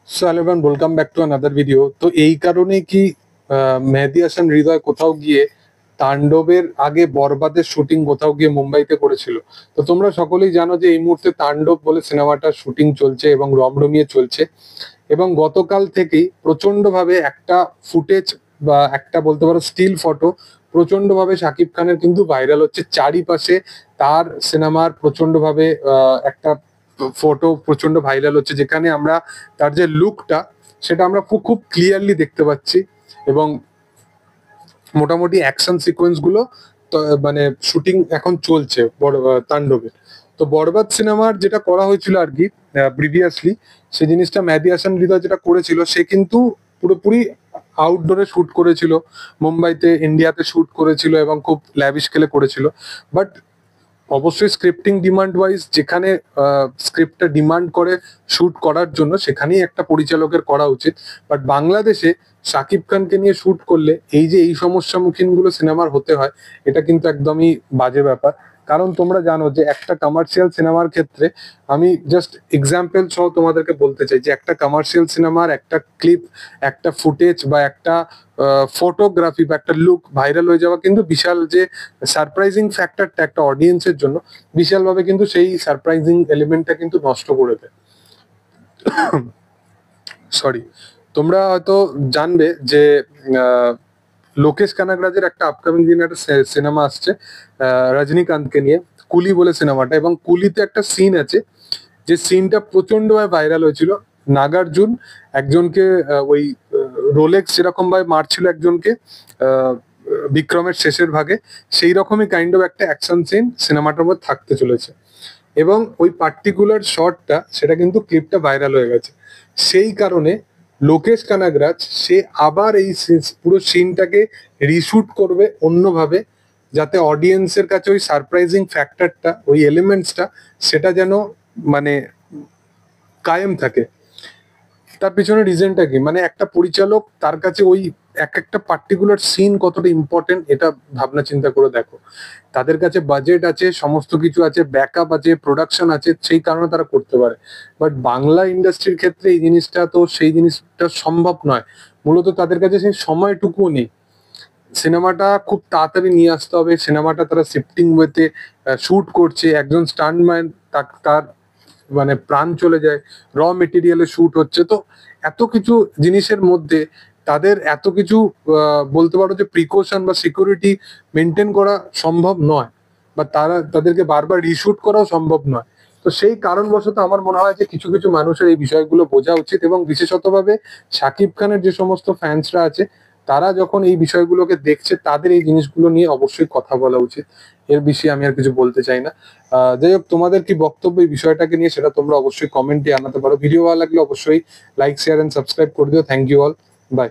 So everyone, welcome back to another video. তো এই কারণে কি মেহেদী হাসান হৃদয় কোথাও গিয়ে তাণ্ডবের আগে বরবাদের শুটিং কোথাও গিয়ে মুম্বাইতে করেছিল। তো তোমরা সকলেই জানো যে এই মুহূর্তে তাণ্ডব বলে সিনেমাটার শুটিং চলছে এবং রমরমিয়ে চলছে। এবং গতকাল থেকেই প্রচন্ড ভাবে একটা ফুটেজ বা একটা বলতে পারো স্টিল ফটো প্রচন্ড ভাবে শাকিব খানের কিন্তু ভাইরাল হচ্ছে চারিপাশে। তার সিনেমার প্রচন্ড ভাবে একটা ফটো প্রচন্ড ভাইরাল হচ্ছে, যেখানে আমরা তার যে লুকটা সেটা আমরা খুব খুব ক্লিয়ারলি দেখতে পাচ্ছি। এবং মোটামুটি অ্যাকশন সিকোয়েন্স গুলো তো মানে শুটিং এখন চলছে বড় তাণ্ডবের। তো বরবাদ সিনেমার যেটা করা হয়েছিল আর কি প্রিভিয়াসলি, সেই জিনিসটা মেহেদী হাসান হৃদয় যেটা করেছিল সে কিন্তু পুরোপুরি আউটডোরে শুট করেছিল, মুম্বাইতে ইন্ডিয়াতে শুট করেছিল এবং খুব ল্যাভিশ স্কেলে করেছিল। বাট অবশ্যই স্ক্রিপ্টিং ডিমান্ড ওয়াইজ যেখানে স্ক্রিপ্টটা ডিমান্ড করে শুট করার জন্য সেখানেই একটা পরিচালকের করা উচিত। বাট বাংলাদেশে শাকিব খানকে নিয়ে শুট করলে এই যে এই সমস্যার গুলো সিনেমার হতে হয়, এটা কিন্তু একদমই বাজে ব্যাপার। কারণ তোমরা জানো যে একটা কমার্শিয়াল সিনেমার ক্ষেত্রে, আমি জাস্ট এক্সাম্পল সহ তোমাদেরকে বলতে চাই যে একটা কমার্শিয়াল সিনেমার একটা ক্লিপ, একটা ফুটেজ বা একটা ফটোগ্রাফি বা একটা লুক ভাইরাল হয়ে যাওয়া কিন্তু বিশাল যে সারপ্রাইজিং ফ্যাক্টরটা একটা অডিয়েন্সের জন্য বিশালভাবে কিন্তু সেই সারপ্রাইজিং এলিমেন্টটা কিন্তু নষ্ট করে দেয়। সরি, তোমরা হয়তো জানবে যে লোকেশ কানাগরাজের একটা আপকামিং দিনে একটা সিনেমা আসছে রজনীকান্তকে নিয়ে, কুলি বলে সিনেমাটা। এবং কুলিতে একটা সিন আছে, যে সিনটা প্রচন্ড ভাবে ভাইরাল হয়েছিল। নাগার্জুন একজনকে ওই রোলেক্স যেরকম ভাবে মারছিল একজনকে বিক্রমের শেষের ভাগে, সেই রকমই কাইন্ড অফ একটা অ্যাকশন সিন সিনেমাটার মধ্যে থাকতে চলেছে। এবং ওই পার্টিকুলার শটটা সেটা কিন্তু ক্লিপটা ভাইরাল হয়ে গেছে। সেই কারণে লোকেশ কানাগরাজ সে আবার এই পুরো সিনটাকে রিশুট করবে অন্যভাবে, যাতে অডিয়েন্সের কাছে ওই সারপ্রাইজিং ফ্যাক্টরটা, ওই এলিমেন্টসটা সেটা যেন মানে কায়েম থাকে। তার পিছনে রিজনটা কি, মানে একটা পরিচালক তার কাছে ওই এক একটা পার্টিকুলার সিন কতটা ইম্পর্টেন্ট এটা ভাবনা চিন্তা করে দেখো। তাদের কাছে বাজেট আছে, সমস্ত কিছু আছে, ব্যাকআপ আছে, প্রোডাকশন আছে, সেই কারণে তারা করতে পারে। বাট বাংলা ইন্ডাস্ট্রির ক্ষেত্রে এই জিনিসটা তো সেই জিনিসটা সম্ভব নয়। মূলত তাদের কাছে সেই সময়টুকুও নেই। সিনেমাটা খুব তাড়াতাড়ি নিয়ে আসতে হবে, সিনেমাটা তারা শিফটিং ওয়েতে শুট করছে, একজন স্টান্টম্যান তার মানে প্রাণ চলে যায়, র মেটেরিয়ালে শুট হচ্ছে। তো এত কিছু জিনিসের মধ্যে তাদের এত কিছু বলতে পারো যে প্রিকশন বা সিকিউরিটি মেনটেন করা সম্ভব নয়, বা তাদেরকে বারবার রিশুট করাও সম্ভব নয়। তো সেই কারণবশত আমার মনে হয় যে কিছু কিছু মানুষের এই বিষয়গুলো বোঝা উচিত, এবং বিশেষতভাবে শাকিব খানের যে সমস্ত ফ্যান্সরা আছে তারা যখন এই বিষয়গুলোকে দেখছে তাদের এই জিনিসগুলো নিয়ে অবশ্যই কথা বলা উচিত। এর বিষয়ে আমি আর কিছু বলতে চাই না। যাই হোক, তোমাদের কি বক্তব্য এই বিষয়টাকে নিয়ে সেটা তোমরা অবশ্যই কমেন্টে জানাতে পারো। ভিডিও ভালো লাগলে অবশ্যই লাইক, শেয়ার এন্ড সাবস্ক্রাইব করে দিও। Thank you all, by.